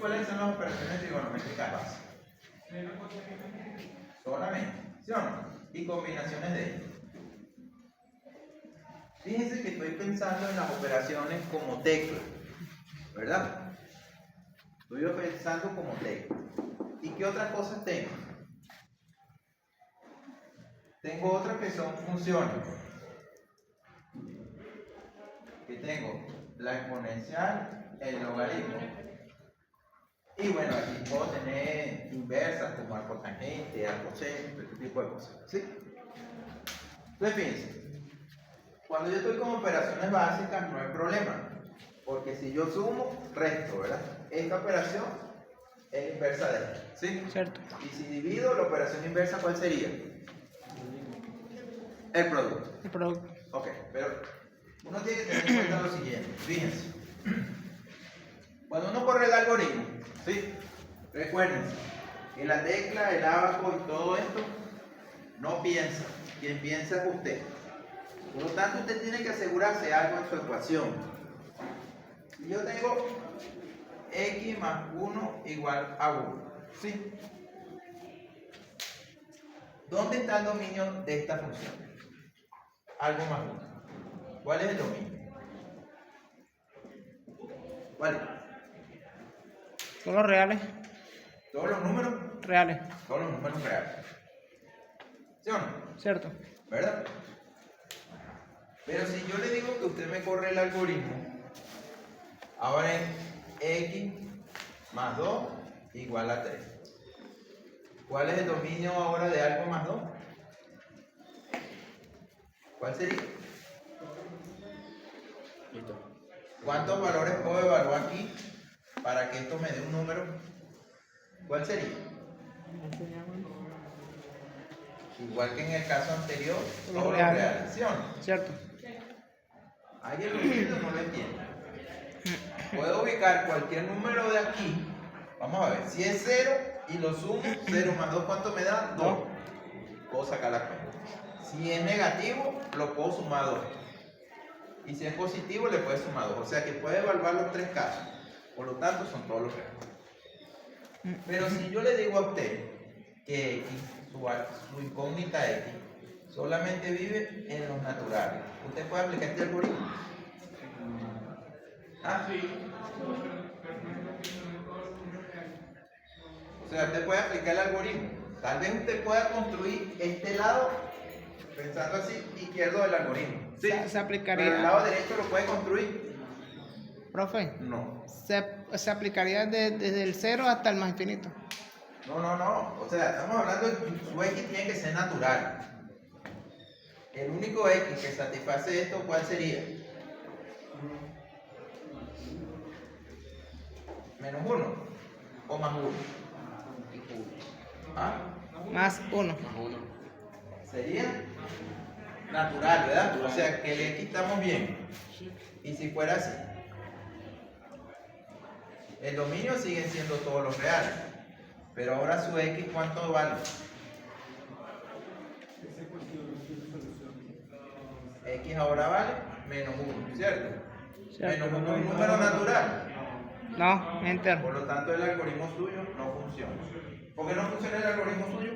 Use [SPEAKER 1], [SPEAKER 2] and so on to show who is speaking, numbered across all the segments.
[SPEAKER 1] ¿Cuáles son las operaciones trigonométricas básicas? Solamente, ¿sí o no? Y combinaciones de ellas. Fíjense que estoy pensando en las operaciones como tecla, ¿verdad? Estoy pensando como tecla. ¿Y qué otras cosas tengo? Tengo otras que son funciones. Que tengo la exponencial, el logaritmo. Y bueno, aquí puedo tener inversas como arcotangente, arcoseno, este tipo de cosas. ¿Sí? Entonces fíjense. Cuando yo estoy con operaciones básicas no hay problema, porque si yo sumo, resto, ¿verdad? Esta operación es inversa de esta, ¿sí?
[SPEAKER 2] Cierto.
[SPEAKER 1] Y si divido la operación inversa, ¿cuál sería? El producto.
[SPEAKER 2] El producto.
[SPEAKER 1] Ok, pero uno tiene que tener en cuenta lo siguiente, fíjense. Cuando uno corre el algoritmo, ¿sí? Recuérdense que la tecla, el ábaco y todo esto no piensa, quien piensa es usted. Por lo tanto, usted tiene que asegurarse algo en su ecuación. Si yo tengo x más 1 igual a 1, ¿sí? ¿Dónde está el dominio de esta función? Algo más 1. ¿Cuál es el dominio? ¿Cuál es?
[SPEAKER 2] Todos los reales.
[SPEAKER 1] ¿Todos los números?
[SPEAKER 2] Reales.
[SPEAKER 1] Todos los números reales. ¿Sí o no?
[SPEAKER 2] Cierto.
[SPEAKER 1] ¿Verdad? Pero si yo le digo que usted me corre el algoritmo, ahora es x más 2 igual a 3. ¿Cuál es el dominio ahora de algo más 2? ¿Cuál sería?
[SPEAKER 3] Listo.
[SPEAKER 1] ¿Cuántos valores puedo evaluar aquí para que esto me dé un número? ¿Cuál sería? Igual que en el caso anterior, todos los reales, ¿sí o no?
[SPEAKER 2] Cierto.
[SPEAKER 1] ¿Alguien lo entiende o no lo entiende? Puedo ubicar cualquier número de aquí. Vamos a ver, si es 0 y lo sumo, 0 más 2, ¿cuánto me da? 2. Puedo sacar la cuenta. Si es negativo, lo puedo sumar 2. Y si es positivo, le puedes sumar 2. O sea que puede evaluar los tres casos. Por lo tanto, son todos los reales. Pero si yo le digo a usted que X, su incógnita X, solamente vive en los naturales, ¿usted puede aplicar este algoritmo? ¿Ah? Sí. O sea, usted puede aplicar el algoritmo. Tal vez usted pueda construir este lado, pensando así, izquierdo del algoritmo. Sí.
[SPEAKER 2] Se aplicaría.
[SPEAKER 1] Pero el lado derecho lo puede construir.
[SPEAKER 2] Profe,
[SPEAKER 1] No.
[SPEAKER 2] se aplicaría desde el 0 hasta el más infinito.
[SPEAKER 1] No. O sea, estamos hablando de que su X tiene que ser natural. El único X que satisface esto, ¿cuál sería? ¿Menos 1 o más 1? ¿Ah?
[SPEAKER 2] Más 1.
[SPEAKER 3] Más 1.
[SPEAKER 1] Sería natural, ¿verdad? O sea, que le quitamos bien. Y si fuera así, el dominio sigue siendo todos los reales. Pero ahora su X, ¿cuánto vale? X ahora vale menos 1, ¿cierto? Menos 1 es un número natural.
[SPEAKER 2] No, enter.
[SPEAKER 1] Por lo tanto, el algoritmo suyo no funciona. ¿Por qué no funciona el algoritmo suyo?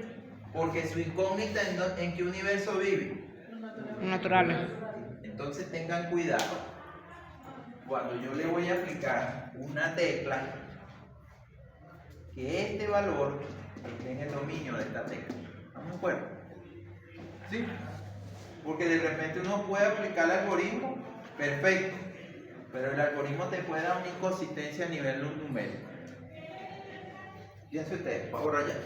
[SPEAKER 1] Porque su incógnita en qué universo vive.
[SPEAKER 2] Naturales.
[SPEAKER 1] Entonces tengan cuidado. Cuando yo le voy a aplicar una tecla, que este valor esté en el dominio de esta tecla. ¿Estamos de acuerdo? ¿Sí? Porque de repente uno puede aplicar el algoritmo perfecto, pero el algoritmo te puede dar una inconsistencia a nivel numérico. Fíjense ustedes, por favor, allá.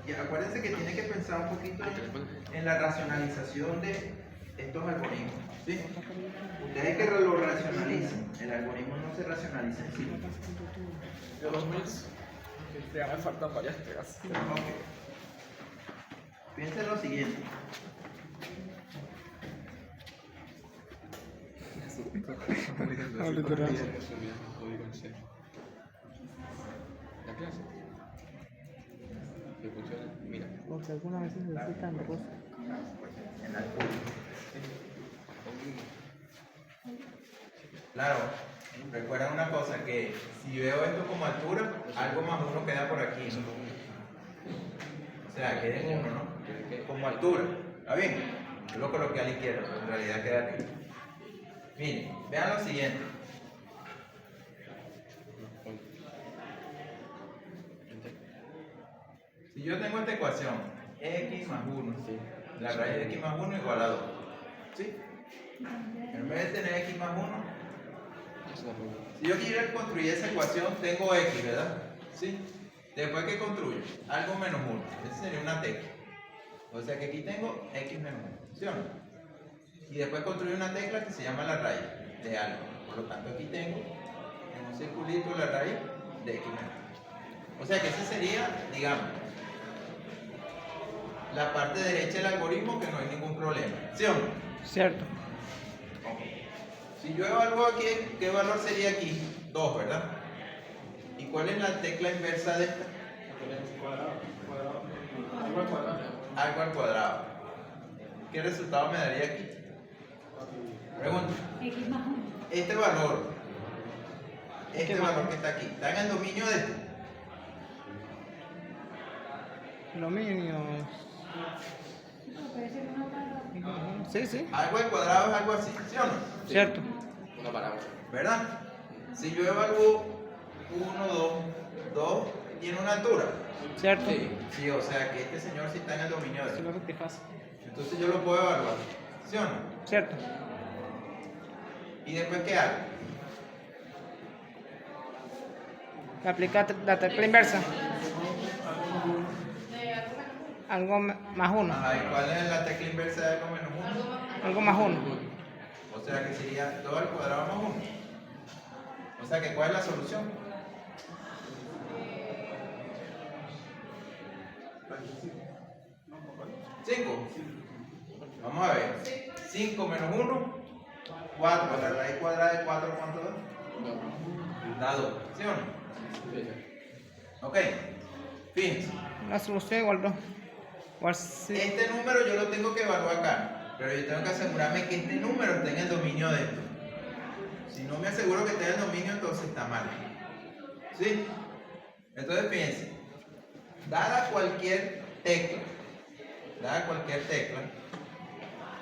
[SPEAKER 1] Y acuérdense que tiene que pensar un poquito en la racionalización de estos algoritmos. ¿Sí? Ustedes que lo racionalicen, el algoritmo no se racionaliza en sí.
[SPEAKER 3] Ya me faltan varias pegas.
[SPEAKER 1] Ok. Piensen lo siguiente.
[SPEAKER 3] ¿La clase? ¿Qué funciona? Mira.
[SPEAKER 2] Porque algunas veces necesitan rosa.
[SPEAKER 1] En la curva. Claro, recuerda una cosa, que si veo esto como altura, algo más 1 queda por aquí. O sea, queda en 1, ¿no? Como altura. ¿Está bien? Yo lo coloqué a la izquierda, pero en realidad queda aquí. Miren, vean lo siguiente. Si yo tengo esta ecuación, x más 1, la raíz de x más 1 igual a 2. ¿Sí? En vez de tener x más 1, si yo quiero construir esa ecuación, tengo x, ¿verdad? ¿Sí? Después que construyo, algo menos 1. Esa sería una tecla. O sea que aquí tengo x menos 1. ¿Sí o no? Y después construyo una tecla que se llama la raíz de algo. Por lo tanto, aquí tengo en un circulito la raíz de x menos 1. O sea que ese sería, digamos, la parte derecha del algoritmo, que no hay ningún problema. ¿Sí o no?
[SPEAKER 2] Cierto.
[SPEAKER 1] Si yo evalúo aquí, ¿qué valor sería aquí? 2, ¿verdad? ¿Y cuál es la tecla inversa de esta? Algo al cuadrado. ¿Qué resultado me daría aquí? Pregunta. Este valor que está aquí, ¿está en el dominio de esto?
[SPEAKER 2] Dominio. Sí, sí.
[SPEAKER 1] Algo al cuadrado es algo así, ¿sí o no?
[SPEAKER 2] Cierto.
[SPEAKER 3] Una parábola.
[SPEAKER 1] ¿Verdad? Si yo evalúo 1, 2 tiene una altura.
[SPEAKER 2] Cierto.
[SPEAKER 1] Sí, o sea que este señor sí está en el dominio de
[SPEAKER 2] Si
[SPEAKER 1] esto.
[SPEAKER 2] lo rectificas.
[SPEAKER 1] Entonces yo lo puedo evaluar, ¿sí o no?
[SPEAKER 2] Cierto.
[SPEAKER 1] ¿Y después qué hago?
[SPEAKER 2] Aplica la tecla inversa. Algo más 1.
[SPEAKER 1] Ajá, ¿y cuál es la tecla inversa de algo menos 1?
[SPEAKER 2] Algo más 1.
[SPEAKER 1] O sea que sería 2 al cuadrado más 1. O sea que ¿cuál es la solución? ¿5? Vamos a ver. 5 menos 1, 4. La raíz cuadrada de 4, ¿cuánto da? Da 2. ¿Sí o no? Ok. Fíjense.
[SPEAKER 2] La solución igual 2. Igual sí.
[SPEAKER 1] Este número yo lo tengo que evaluar acá, pero yo tengo que asegurarme que este número esté en el dominio de esto. Si no me aseguro que esté en el dominio, entonces está mal. ¿Sí? Entonces fíjense, dada cualquier tecla,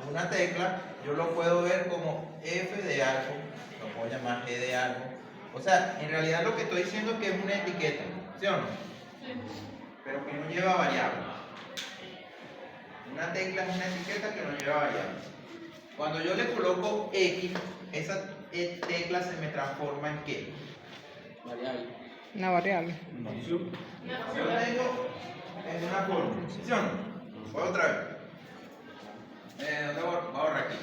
[SPEAKER 1] una tecla yo lo puedo ver como f de algo, lo puedo llamar g de algo. O sea, en realidad lo que estoy diciendo es que es una etiqueta, ¿sí o no? Pero que no lleva variable. Una tecla es una etiqueta que no lleva variable. Cuando yo le coloco X, esa tecla se me transforma en ¿qué?
[SPEAKER 3] Variable.
[SPEAKER 2] Una variable.
[SPEAKER 1] Yo tengo en una fórmula, ¿sí o no? Voy otra vez. Voy a borrar aquí.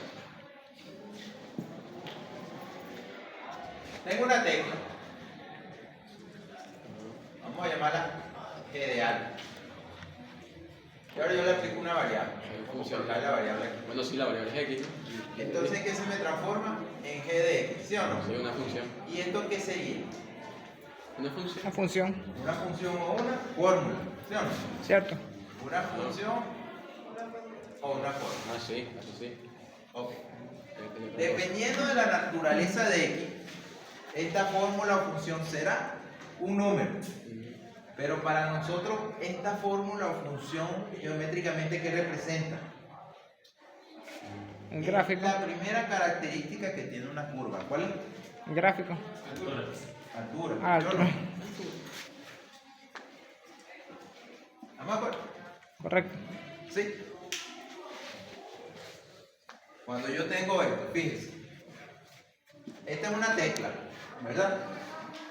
[SPEAKER 1] Tengo una tecla. Vamos a llamarla G de algo. Y ahora yo le aplico una variable. Vamos a colocar la variable aquí.
[SPEAKER 3] Bueno, sí, la variable es x.
[SPEAKER 1] Entonces, ¿qué se me transforma? En G de X, ¿sí o no?
[SPEAKER 3] Sí, una función.
[SPEAKER 1] ¿Y esto qué sería?
[SPEAKER 3] Una función.
[SPEAKER 2] Una función.
[SPEAKER 1] Una función o una fórmula, ¿sí o no?
[SPEAKER 2] Cierto.
[SPEAKER 1] Una función o una fórmula.
[SPEAKER 3] Ah, sí, eso sí.
[SPEAKER 1] Ok. Dependiendo de la naturaleza de X, esta fórmula o función será un número. Pero para nosotros, esta fórmula o función geométricamente, ¿qué representa?
[SPEAKER 2] El gráfico.
[SPEAKER 1] Es la primera característica que tiene una curva. ¿Cuál es?
[SPEAKER 2] El gráfico.
[SPEAKER 1] Altura.
[SPEAKER 2] Ah,
[SPEAKER 1] ¿sí o
[SPEAKER 2] altura.
[SPEAKER 1] no? ¿Estamos de acuerdo?
[SPEAKER 2] Correcto.
[SPEAKER 1] Sí. Cuando yo tengo esto, fíjense. Esta es una tecla, ¿verdad?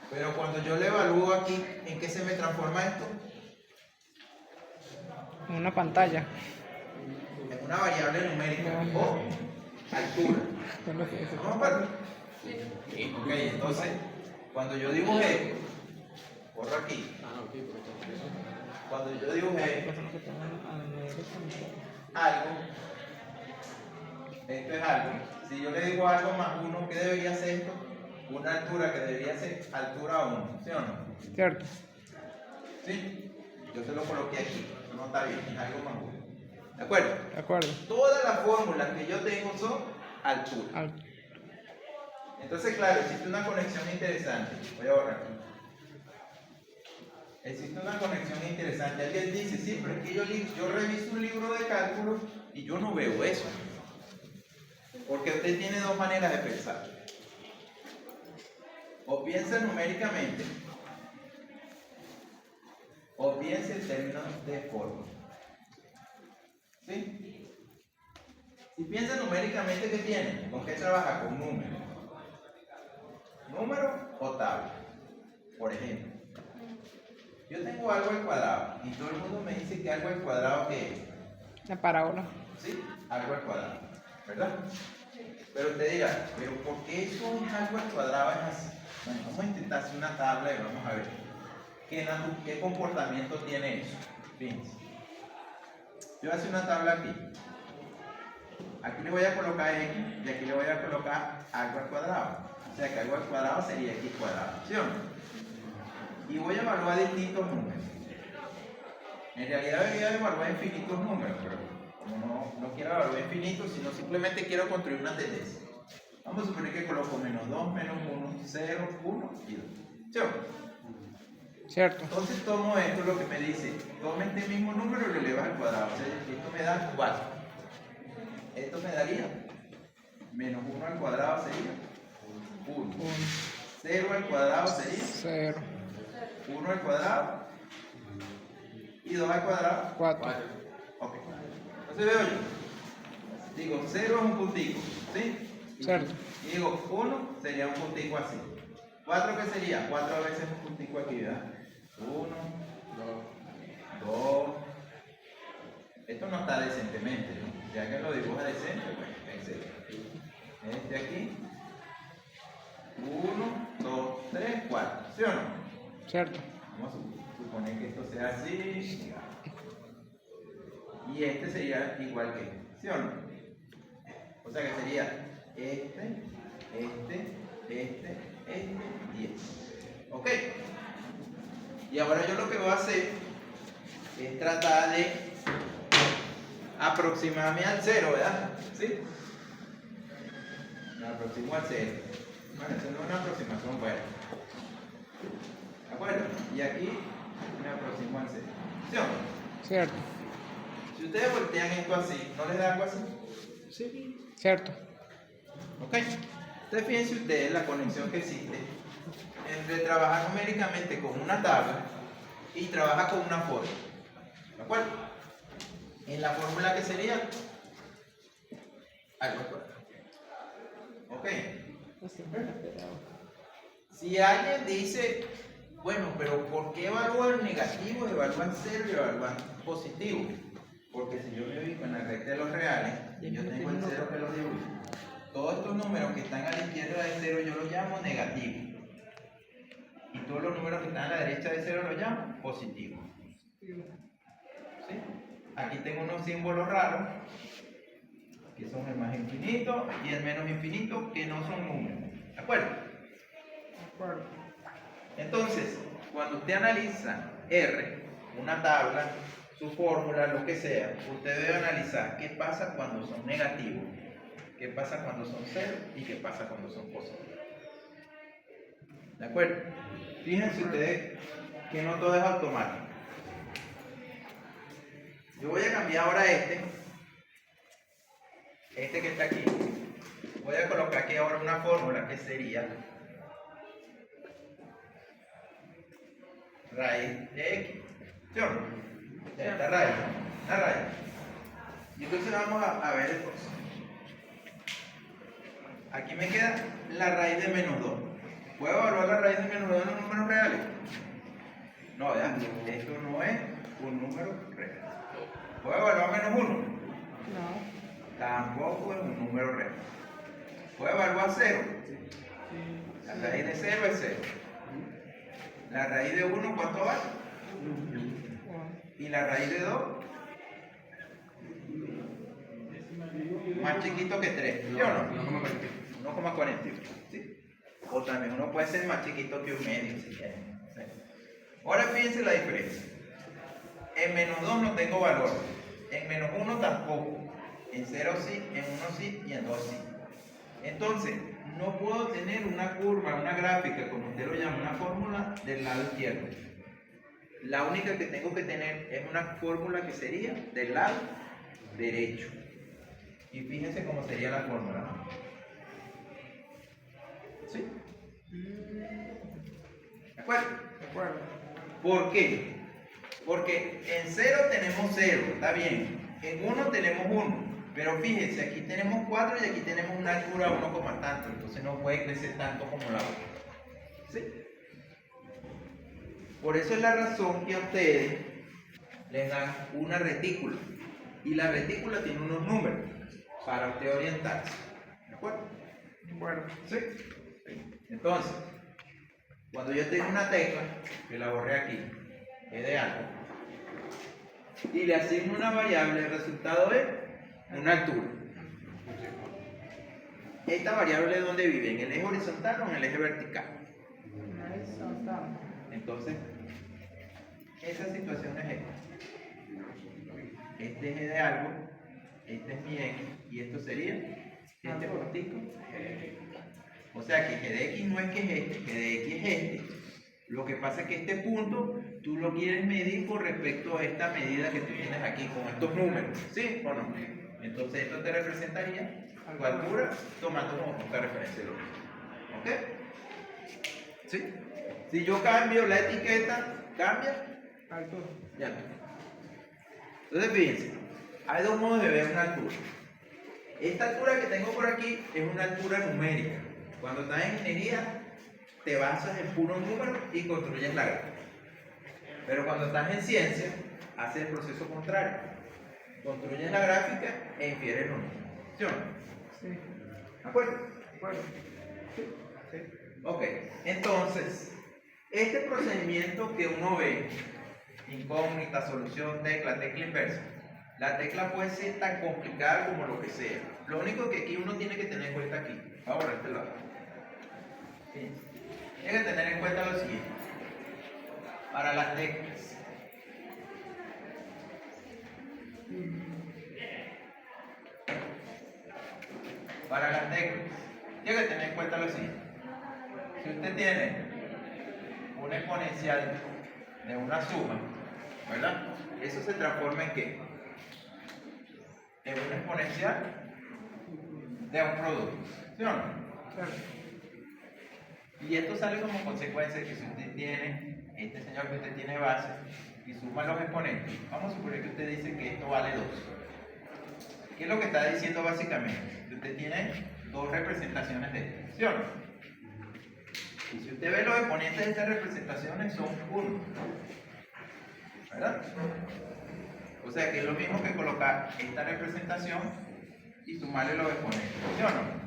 [SPEAKER 1] Pero cuando yo le evalúo aquí, ¿en qué se me transforma esto?
[SPEAKER 2] Una pantalla.
[SPEAKER 1] En una variable numérica o altura. ¿Estamos de acuerdo? Ok, entonces, cuando yo dibujé, borro aquí,
[SPEAKER 3] Ah, ok, pero
[SPEAKER 1] cuando yo dibujé algo, esto es algo, si yo le digo algo más 1, ¿qué debería ser esto? Una altura que debería ser altura 1, ¿sí o no?
[SPEAKER 2] Cierto.
[SPEAKER 1] ¿Sí? Yo se lo coloqué aquí, eso no está bien, es algo más 1. ¿De acuerdo?
[SPEAKER 2] De acuerdo.
[SPEAKER 1] Todas las fórmulas que yo tengo son altura. Entonces, claro, existe una conexión interesante. Voy a borrar aquí. Existe una conexión interesante. Alguien dice, sí, pero es que yo reviso un libro de cálculo y yo no veo eso. Porque usted tiene dos maneras de pensar. O piensa numéricamente, o piensa en términos de forma. ¿Sí? Si piensa numéricamente, ¿qué tiene? ¿Con qué trabaja? Con números. Número o tabla. Por ejemplo, yo tengo algo al cuadrado y todo el mundo me dice que algo al cuadrado, ¿qué es?
[SPEAKER 2] La parábola.
[SPEAKER 1] ¿Sí? Algo al cuadrado, ¿verdad? Pero usted dirá, ¿pero por qué eso es algo al cuadrado? Es así. Bueno, vamos a intentar hacer una tabla y vamos a ver qué comportamiento tiene eso. Fíjense. Yo voy a hacer una tabla aquí. Aquí le voy a colocar x y aquí le voy a colocar algo al cuadrado. O sea que algo al cuadrado sería x cuadrado, ¿sí o no? Y voy a evaluar distintos números. En realidad debería evaluar infinitos números, pero como no quiero evaluar infinitos, sino simplemente quiero construir una tendencia. Vamos a suponer que coloco menos 2, menos 1, 0, 1 y 2. ¿Sí o no?
[SPEAKER 2] Cierto.
[SPEAKER 1] Entonces tomo esto, lo que me dice, toma este mismo número y lo elevas al cuadrado. O sea, esto me da 4. Esto me daría menos 1 al cuadrado sería 1. 0 al cuadrado sería
[SPEAKER 2] 0.
[SPEAKER 1] 1 al cuadrado y 2 al cuadrado
[SPEAKER 2] 4.
[SPEAKER 1] Ok. Entonces veo yo. Digo, 0 es un puntico, ¿sí?
[SPEAKER 2] Cierto.
[SPEAKER 1] Y digo, 1 sería un puntico así. 4, ¿qué sería? 4 a veces un puntico aquí, ¿verdad? 1, 2. Esto no está decentemente, ¿no? Ya que lo dibuja decente, pues, etc. Este aquí. 1, 2, 3, 4. ¿Sí o no?
[SPEAKER 2] Cierto.
[SPEAKER 1] Vamos a suponer que esto sea así. Y este sería igual que este. ¿Sí o no? O sea que sería este y este. ¿Ok? Y ahora yo lo que voy a hacer es tratar de aproximarme al 0, ¿verdad? ¿Sí? Me aproximo al 0. Bueno, eso no es una aproximación buena. ¿De acuerdo? Y aquí me aproximo al 0. ¿Sí o no?
[SPEAKER 2] Cierto.
[SPEAKER 1] Si ustedes voltean esto así, ¿no les da algo así?
[SPEAKER 2] Sí. Cierto.
[SPEAKER 1] ¿Ok? Entonces fíjense ustedes la conexión que existe entre trabajar numéricamente con una tabla y trabajar con una fórmula. ¿De acuerdo? En la fórmula que sería algo al cuadrado. ¿Ok? Si alguien dice, bueno, pero ¿por qué evalúan negativos, evalúan cero y evalúan positivo? Porque si yo me ubico en la recta de los reales y yo tengo el cero que los dibujo, todos estos números que están a la izquierda de cero yo los llamo negativos. Y todos los números que están a la derecha de cero los llamo positivos. ¿Sí? Aquí tengo unos símbolos raros, que son el más infinito y el menos infinito, que no son números. ¿De acuerdo? Entonces, cuando usted analiza R, una tabla, su fórmula, lo que sea, usted debe analizar qué pasa cuando son negativos, qué pasa cuando son cero y qué pasa cuando son positivos. ¿De acuerdo? Fíjense ustedes que no todo es automático. Yo voy a cambiar ahora este que está aquí. Voy a colocar aquí ahora una fórmula que sería raíz de x. ¿Sí o no? Esta raíz. La raíz. Y entonces vamos a ver el proceso. Aquí me queda la raíz de menos 2. ¿Puedo evaluar la raíz de menos 2 en los números reales? No, ¿verdad? Esto no es un número real. ¿Puedo evaluar menos 1?
[SPEAKER 2] No.
[SPEAKER 1] Tampoco es un número real. ¿Puedo evaluar 0? La raíz de 0 es 0. La raíz de 1, ¿cuánto vale? Y la raíz de 2, más chiquito que 3, ¿sí o no? 1,41. ¿Sí? O también uno puede ser más chiquito que un medio, si quieren. ¿Sí? Ahora fíjense la diferencia. En menos 2 no tengo valor. En menos 1 tampoco. En 0 sí, en 1 sí y en 2 sí. Entonces, no puedo tener una curva, una gráfica, como usted lo llama, una fórmula del lado izquierdo. La única que tengo que tener es una fórmula que sería del lado derecho. Y fíjense cómo sería la fórmula, ¿no? ¿Sí? ¿De acuerdo?
[SPEAKER 2] De acuerdo.
[SPEAKER 1] ¿Por qué? Porque en 0 tenemos 0, está bien. En 1 tenemos 1. Pero fíjense, aquí tenemos 4 y aquí tenemos una altura 1, tanto. Entonces no puede crecer tanto como la otra. ¿Sí? Por eso es la razón que a ustedes les dan una retícula. Y la retícula tiene unos números para usted orientarse. ¿De acuerdo?
[SPEAKER 2] De acuerdo.
[SPEAKER 1] ¿Sí? Entonces, cuando yo tengo una tecla, que la borré aquí, es de algo, y le asigno una variable, el resultado es una altura. ¿Esta variable dónde vive? ¿En el eje horizontal o en el eje vertical? Entonces, esa situación es esta. Este eje de algo, este es mi X, y esto sería este puntico. O sea que g de x no es que es este, g de x es este. Lo que pasa es que este punto tú lo quieres medir con respecto a esta medida que tú tienes aquí, con estos números. ¿Sí o no? Entonces esto te representaría tu altura tomando como punto de referencia el otro. ¿Ok? ¿Sí? Si yo cambio la etiqueta, ¿cambia?
[SPEAKER 2] Altura.
[SPEAKER 1] Ya. Entonces fíjense, hay dos modos de ver una altura. Esta altura que tengo por aquí es una altura numérica. Cuando estás en ingeniería, te basas en puros números y construyes la gráfica. Pero cuando estás en ciencia, haces el proceso contrario. Construyes la gráfica e infieres los números. ¿Sí o no?
[SPEAKER 2] Sí.
[SPEAKER 1] ¿De acuerdo?
[SPEAKER 2] De acuerdo.
[SPEAKER 1] Sí. Ok, entonces, este procedimiento que uno ve, incógnita, solución, tecla, tecla inversa, la tecla puede ser tan complicada como lo que sea. Lo único que aquí uno tiene que tener en cuenta aquí, vamos a este lado. ¿Sí? Tiene que tener en cuenta lo siguiente. Para las teclas, tiene que tener en cuenta lo siguiente. Si usted tiene una exponencial de una suma, ¿verdad? Eso se transforma en ¿qué? En una exponencial de un producto, ¿sí o no?
[SPEAKER 2] Claro.
[SPEAKER 1] Y esto sale como consecuencia de que si usted tiene, este señor que usted tiene base, y suma los exponentes, vamos a suponer que usted dice que esto vale 2. ¿Qué es lo que está diciendo básicamente? Que usted tiene dos representaciones de esto, ¿sí o no? Y si usted ve los exponentes de estas representaciones son 1, ¿verdad? O sea que es lo mismo que colocar esta representación y sumarle los exponentes, ¿sí o no?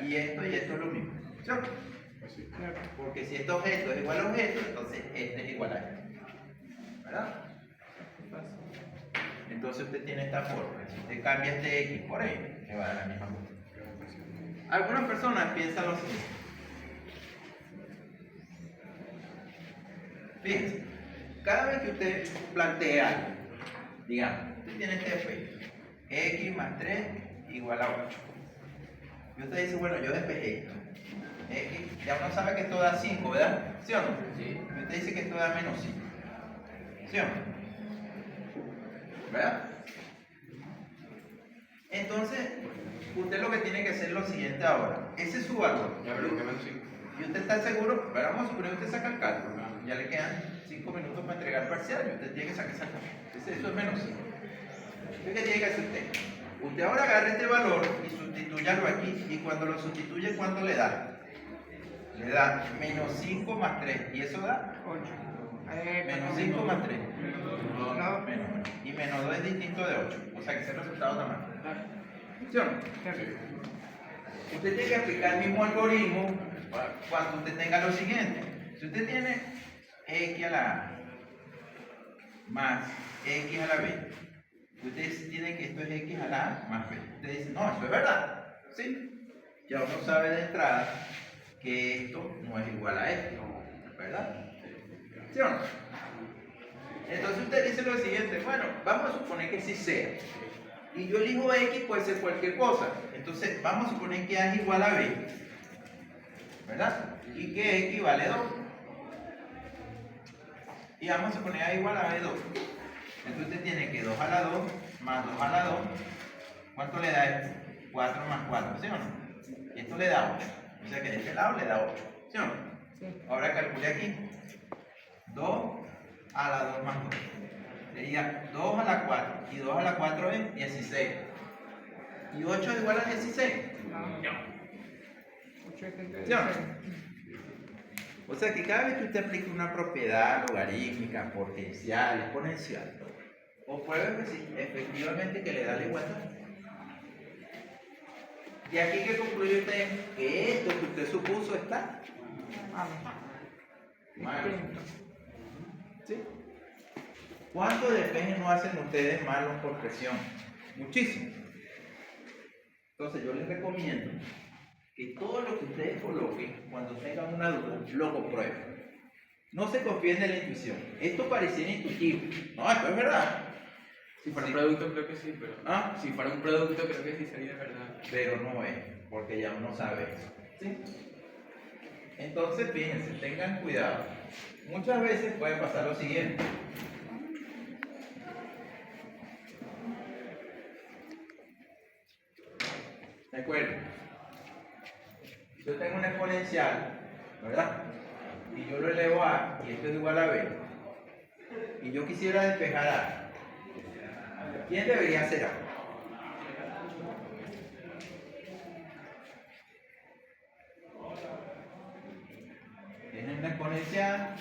[SPEAKER 1] Y esto es lo mismo, ¿sí o no?
[SPEAKER 2] Claro.
[SPEAKER 1] Porque si este objeto es igual a objeto, entonces este es igual a este, ¿verdad? Entonces usted tiene esta fórmula. Si usted cambia este X por E, le va a dar la misma cosa. Algunas personas piensan lo siguiente. Fíjense, cada vez que usted plantea algo, digamos, usted tiene este efecto, X más 3 igual a 8. Y usted dice, bueno, yo despejé esto. X, ya uno sabe que esto da 5, ¿verdad? ¿Sí o no?
[SPEAKER 3] Sí.
[SPEAKER 1] Y usted dice que esto da menos 5. ¿Sí o no? ¿Verdad? Entonces, usted lo que tiene que hacer es lo siguiente ahora. Ese es su valor.
[SPEAKER 3] Ya verlo que menos 5.
[SPEAKER 1] Y usted está seguro, pero vamos a suponer que usted saca el cálculo. Ya le quedan 5 minutos para entregar el parcial y usted tiene que sacar esa cosa. Entonces, eso es menos 5. ¿Qué tiene que hacer usted? Usted ahora agarra este valor y sustitúyalo aquí. Y cuando lo sustituye, ¿cuánto le da? Le da menos 5 más 3. ¿Y eso da?
[SPEAKER 2] 8.
[SPEAKER 1] Menos 5 más 3.
[SPEAKER 2] No.
[SPEAKER 1] Menos. Y menos 2 es distinto de 8. O sea que ese resultado está mal. ¿Sí o no? Usted tiene que aplicar el mismo algoritmo cuando usted tenga lo siguiente. Si usted tiene X a la A más X a la B, usted tiene que esto es X a la A más B. Usted dice, no, eso es verdad. ¿Sí? Ya uno sabe de entrada que esto no es igual a esto. ¿Verdad? ¿Sí o no? Entonces usted dice lo siguiente, bueno, vamos a suponer que sí sea. y yo elijo X, puede ser cualquier cosa. Entonces, vamos a suponer que A es igual a B, ¿verdad? Y que X vale 2. Y vamos a poner A igual a B2. Entonces usted tiene que 2 a la 2 más 2 a la 2. ¿Cuánto le da esto? 4 más 4, ¿sí o no? Y esto le da 8. O sea que de este lado le da 8, ¿sí o no?
[SPEAKER 2] Sí.
[SPEAKER 1] Ahora calcule aquí. 2 a la 2 más 2. Sería 2 a la 4. Y 2 a la 4 es 16. ¿Y 8 es igual a 16? No.
[SPEAKER 2] 8,76.
[SPEAKER 1] ¿Sí o no? O sea que cada vez que usted aplique una propiedad logarítmica, potencial, exponencial, o pruebe que sí, efectivamente que le da la igualdad. Y aquí que concluye usted que esto que usted supuso está malo. ¿Sí? ¿Cuántos despejes no hacen ustedes malos por presión? Muchísimo. Entonces yo les recomiendo que todo lo que ustedes coloquen, cuando tengan una duda, lo comprueben. No se confíen en la intuición. Esto pareciera intuitivo. No, esto es verdad.
[SPEAKER 3] Si fuera
[SPEAKER 1] Sí.
[SPEAKER 3] un producto, creo que sí, pero.
[SPEAKER 1] ¿Ah?
[SPEAKER 3] Si fuera un producto, creo que sí sería verdad.
[SPEAKER 1] Pero no es, porque ya uno sabe eso. ¿Sí? Entonces, fíjense, tengan cuidado. Muchas veces puede pasar lo siguiente. ¿De acuerdo? Yo tengo una exponencial, ¿verdad? Y yo lo elevo a, y esto es igual a b. Y yo quisiera despejar a. ¿Quién debería hacer a? Tienes una exponencial,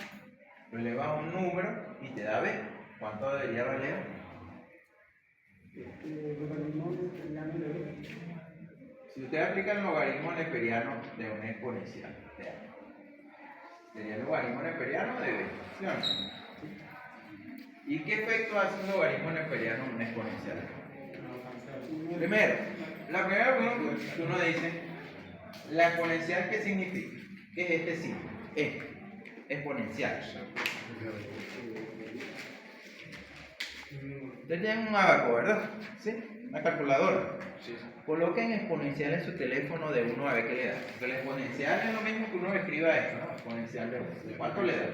[SPEAKER 1] lo elevas a un número y te da b. ¿Cuánto debería valer? Si usted aplica el logaritmo neperiano de un exponencial, sería el logaritmo neperiano de b, ¿sí o no? ¿Y qué efecto hace un logaritmo neperiano en un exponencial? Primero, la primera pregunta que uno dice, ¿la exponencial qué significa? ¿Qué es este signo? Exponencial. Ustedes tienen un abaco, ¿verdad? ¿Sí? Una calculadora.
[SPEAKER 3] Sí, sí.
[SPEAKER 1] Coloquen exponencial en su teléfono de 1 a ver qué le da. Porque la exponencial es lo mismo que uno escriba esto, ¿no? Exponencial de 1. ¿Cuánto le da?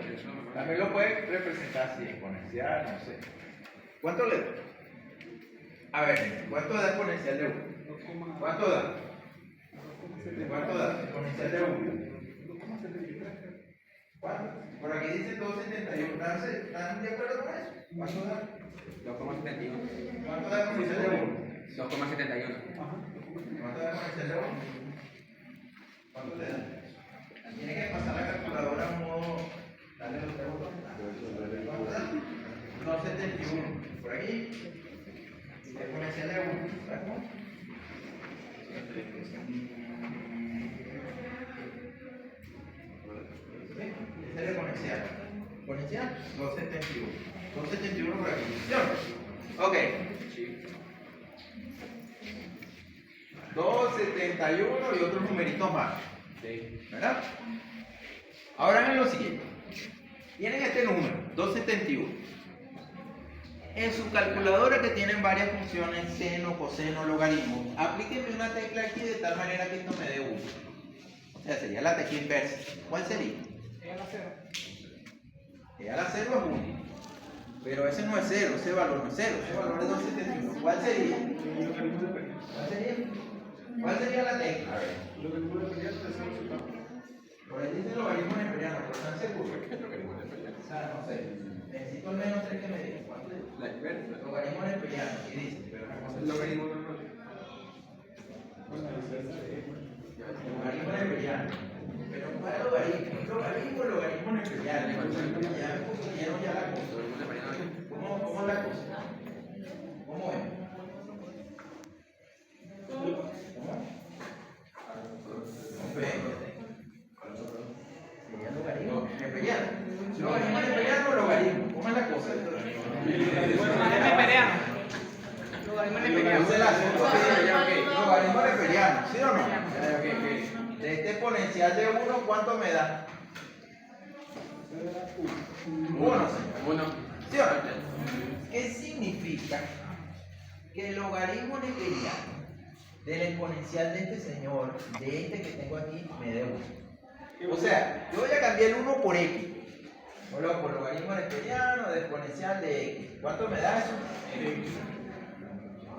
[SPEAKER 1] También lo puede representar así, exponencial, no sé. ¿Cuánto le da? A ver, ¿cuánto da exponencial de 1? ¿Cuánto da? ¿Cuánto da? Exponencial de 1. ¿Cuánto? Por aquí dice 271. ¿Están de acuerdo con eso? ¿Cuánto da?
[SPEAKER 3] 2,71.
[SPEAKER 1] ¿Cuánto da exponencial de 1?
[SPEAKER 3] 2,71.
[SPEAKER 1] ¿Cuánto da exponencial de 1? ¿Cuánto te da? Tiene que pasar la calculadora a un modo. Dale los tres botones. ¿Cuánto da? 271. Por aquí. Exponencial de 1. ¿Sabes cómo? Esa es la exponencial. ¿Exponencial? 271. 271 por aquí. ¿Sí o no? Ok. 271 y otros numeritos más.
[SPEAKER 3] Sí.
[SPEAKER 1] ¿Verdad? Ahora hagan lo siguiente. Tienen este número, 271. En su calculadora que tienen varias funciones, seno, coseno, logaritmo, aplíquenme una tecla aquí de tal manera que esto me dé 1. O sea, sería la tecla inversa. ¿Cuál sería?
[SPEAKER 2] E a la 0.
[SPEAKER 1] E a la 0 es 1. Pero ese no es 0, ese valor no es 0, ese valor es 271. ¿Cuál sería? ¿Cuál sería? ¿Cuál sería la tecla? A ver. Por ahí dice logaritmo neperiano, pero ¿están seguros? O sea, no sé. Necesito al menos 3 que me digan. ¿Cuánto es?
[SPEAKER 3] La inversa.
[SPEAKER 1] Logaritmo neperiano, ¿qué dice? Pero una cosa es
[SPEAKER 3] Logaritmo normal.
[SPEAKER 1] logaritmo neperiano. Pero ¿cuál es logaritmo? Logaritmo, logaritmo neperiano. Ya me confundieron ya la cosa. ¿Cómo es la cosa? ¿Cómo es? ¿Cómo? Sería logaritmo neperiano. ¿Logaritmo neperiano o logaritmo? ¿Cómo es la cosa?
[SPEAKER 2] Logaritmo neperiano. Logaritmo neperiano.
[SPEAKER 1] Entonces el asunto es logaritmo neperiano, ¿sí o no? De este exponencial de 1, ¿cuánto me da? 1, señor.
[SPEAKER 3] 1.
[SPEAKER 1] ¿Sí o no? ¿Qué significa que el logaritmo neperiano del exponencial de este señor, de este que tengo aquí, me dé 1. O sea, yo voy a cambiar el 1 por x. O luego por logaritmo neperiano del exponencial de x. ¿Cuánto me da eso?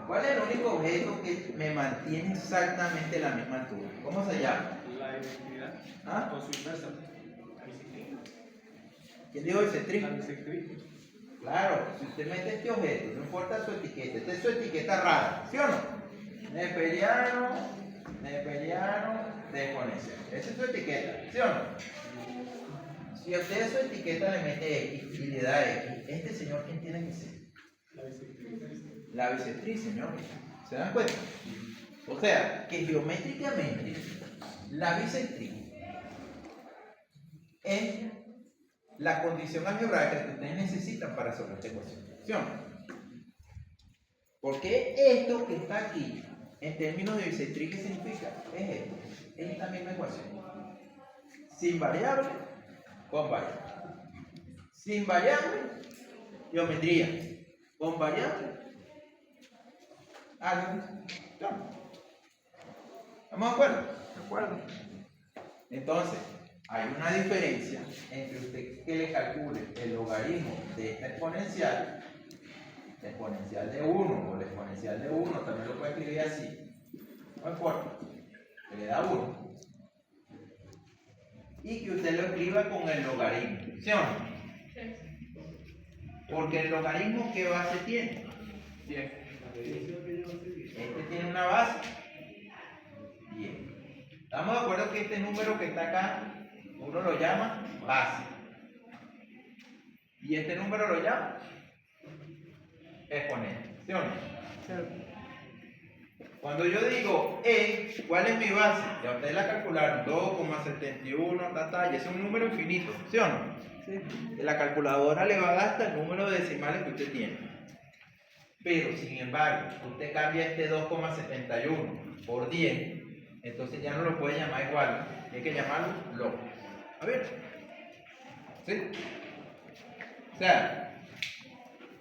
[SPEAKER 1] ¿Cuál es el único objeto que me mantiene exactamente la misma altura? ¿Cómo se llama?
[SPEAKER 3] La bisectricidad.
[SPEAKER 1] ¿Ah?
[SPEAKER 3] Con su inversa. La bisectricidad.
[SPEAKER 1] ¿Quién dijo bisectriz?
[SPEAKER 3] La bisectricidad.
[SPEAKER 1] Claro, si usted mete este objeto, no importa su etiqueta, esta es su etiqueta rara, ¿sí o no? Neperiano de exponencial. Esa es su etiqueta, ¿sí o no? Si usted a su etiqueta le mete X y le da X, ¿este señor quién tiene que ser?
[SPEAKER 3] La bisectriz.
[SPEAKER 1] La bisectriz, señor. ¿Se dan cuenta? O sea, que geométricamente la bisectriz es la condición algebraica que ustedes necesitan para resolver esta ecuación. ¿Sí o no? Porque esto que está aquí, en términos de bisectriz, ¿qué significa? Es esto, es esta misma ecuación. Sin variable, con variable. Sin variable, geometría. Con variable, álgebra. ¿Estamos de acuerdo?
[SPEAKER 2] De acuerdo.
[SPEAKER 1] Entonces, hay una diferencia entre usted que le calcule el logaritmo de esta exponencial, la exponencial de 1 o la exponencial de 1, también lo puede escribir así, no importa, que le da 1, y que usted lo escriba con el logaritmo, ¿sí o no? Porque el logaritmo, ¿qué base tiene?
[SPEAKER 3] 10.
[SPEAKER 1] Este tiene una base 10. ¿Estamos de acuerdo que este número que está acá, uno lo llama base? Y este número lo llama exponente, ¿sí o no? Cuando yo digo ¿cuál es mi base? Ya ustedes la calcularon, 2,71, y ese es un número infinito, ¿sí o no?
[SPEAKER 2] Sí.
[SPEAKER 1] La calculadora le va a dar hasta el número de decimales que usted tiene. Pero, sin embargo, usted cambia este 2,71 por 10, entonces ya no lo puede llamar igual, hay que llamarlo log. A ver. ¿Sí? O sea,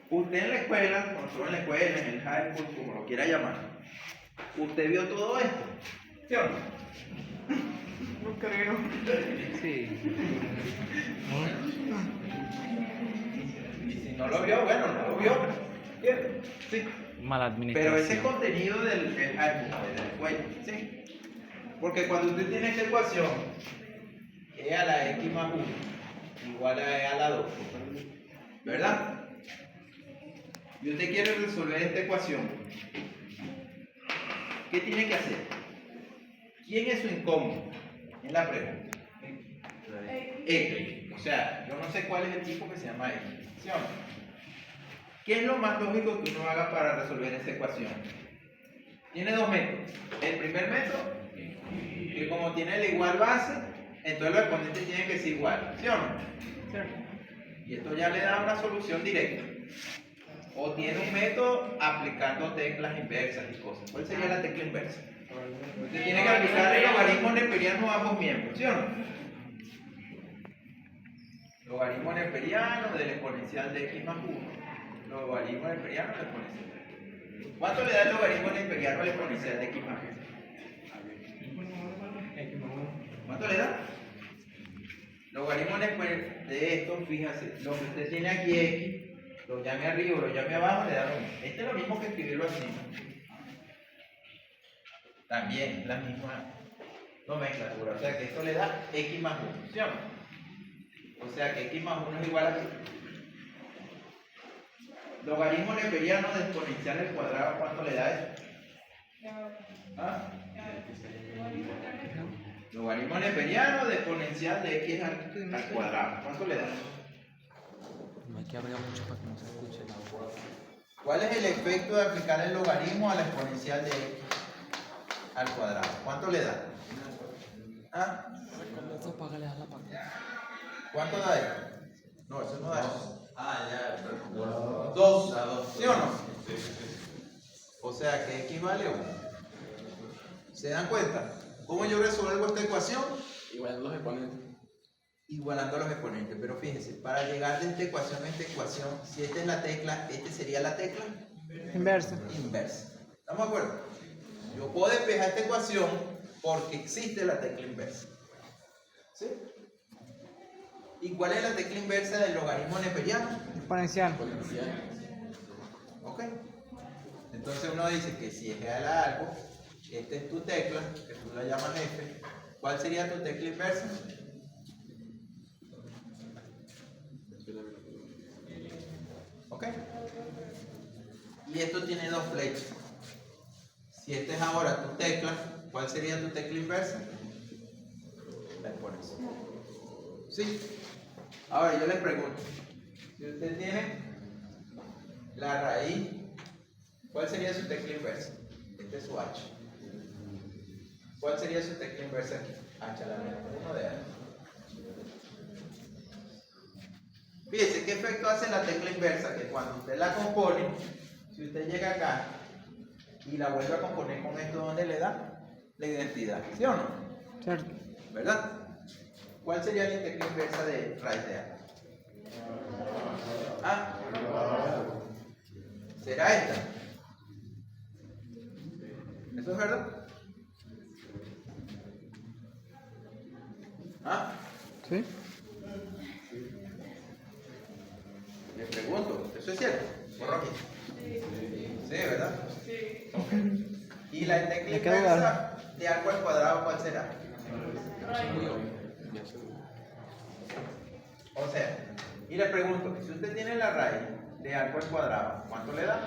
[SPEAKER 1] usted en la escuela, cuando estuvo en la escuela, en el high school, como lo quiera llamar, usted vio todo esto, ¿sí o no?
[SPEAKER 2] No creo.
[SPEAKER 4] Sí.
[SPEAKER 1] Y si no lo vio, bueno, no lo vio. ¿Entiendes? Sí.
[SPEAKER 4] Mala
[SPEAKER 1] Pero
[SPEAKER 4] administración.
[SPEAKER 1] ese contenido del high school, de la escuela, ¿sí? Porque cuando usted tiene esta ecuación, e a la x más 1 igual a e a la 2, ¿verdad? Y usted quiere resolver esta ecuación, ¿qué tiene que hacer? ¿Quién es su incómodo? En la pregunta. X. O sea, yo no sé cuál es el tipo que se llama X. ¿Sí o no? ¿Qué es lo más lógico que uno haga para resolver esta ecuación? Tiene dos métodos. El primer método, que como tiene la igual base, entonces los exponentes tienen que ser igual. ¿Sí o no? Y esto ya le da una solución directa. O tiene un método aplicando teclas inversas y cosas. ¿Cuál sería la tecla inversa? Usted tiene que aplicar el logaritmo neperiano a ambos miembros, ¿sí o no? Logaritmo neperiano del exponencial de x más 1. Logaritmo neperiano del exponencial de x. ¿Cuánto le da el logaritmo neperiano al exponencial de x más 1? ¿Cuánto le da? Logaritmo de esto, fíjate, lo que usted tiene aquí x, lo llame arriba o lo llame abajo, le da lo mismo. Este es lo mismo que escribirlo así. También la misma nomenclatura, o sea que esto le da x más 1, ¿sí o no? O sea que x más 1 es igual a 2. Logaritmo neperiano de exponencial al cuadrado, ¿cuánto le da eso? ¿Ah? Logaritmo neperiano de exponencial de x al cuadrado, ¿cuánto le da?
[SPEAKER 4] No hay que abrir mucho para que no se escuche la voz.
[SPEAKER 1] ¿Cuál es el efecto de aplicar el logaritmo a la exponencial de x al cuadrado? ¿Cuánto le da? ¿Ah?
[SPEAKER 4] Eso págale a la parte.
[SPEAKER 1] ¿Cuánto da eso? No, eso no da eso. Ah, ya. 2. ¿Sí o no? O sea que x vale 1. ¿Se dan cuenta? ¿Cómo yo resuelvo esta ecuación?
[SPEAKER 3] Igual los exponentes.
[SPEAKER 1] Igualando los exponentes. Pero fíjense, para llegar de esta ecuación a esta ecuación, si esta es la tecla, ¿este sería la tecla?
[SPEAKER 2] Inversa.
[SPEAKER 1] inversa. ¿Estamos de acuerdo? Yo puedo despejar esta ecuación porque existe la tecla inversa. ¿Sí? ¿Y cuál es la tecla inversa del logaritmo neperiano?
[SPEAKER 2] Exponencial.
[SPEAKER 1] ¿Ok? Entonces uno dice que si es real a algo, esta es tu tecla, que tú la llamas f. ¿Cuál sería tu tecla inversa? ¿Ok? Y esto tiene dos flechas. Si esta es ahora tu tecla, ¿cuál sería tu tecla inversa? La exponencial. ¿Sí? Ahora yo les pregunto, si usted tiene la raíz, ¿cuál sería su tecla inversa? Este es su h. ¿Cuál sería su tecla inversa aquí? H a la menos 1 de h. Fíjese qué efecto hace la tecla inversa, que cuando usted la compone, si usted llega acá y la vuelve a componer con esto, ¿dónde le da? La identidad, ¿sí o no?
[SPEAKER 2] Cierto.
[SPEAKER 1] ¿Verdad? ¿Cuál sería la tecla inversa de raíz de a? ¿Ah? ¿Será esta? ¿Eso es verdad? ¿Ah?
[SPEAKER 2] Sí.
[SPEAKER 1] Les pregunto, ¿eso es cierto? ¿Por aquí? Sí, ¿verdad? ¿Y la tecla
[SPEAKER 2] Hay que dudar.
[SPEAKER 1] inversa de algo al cuadrado cuál será? O sea, y le pregunto, si usted tiene la raíz de algo al cuadrado, ¿cuánto le da?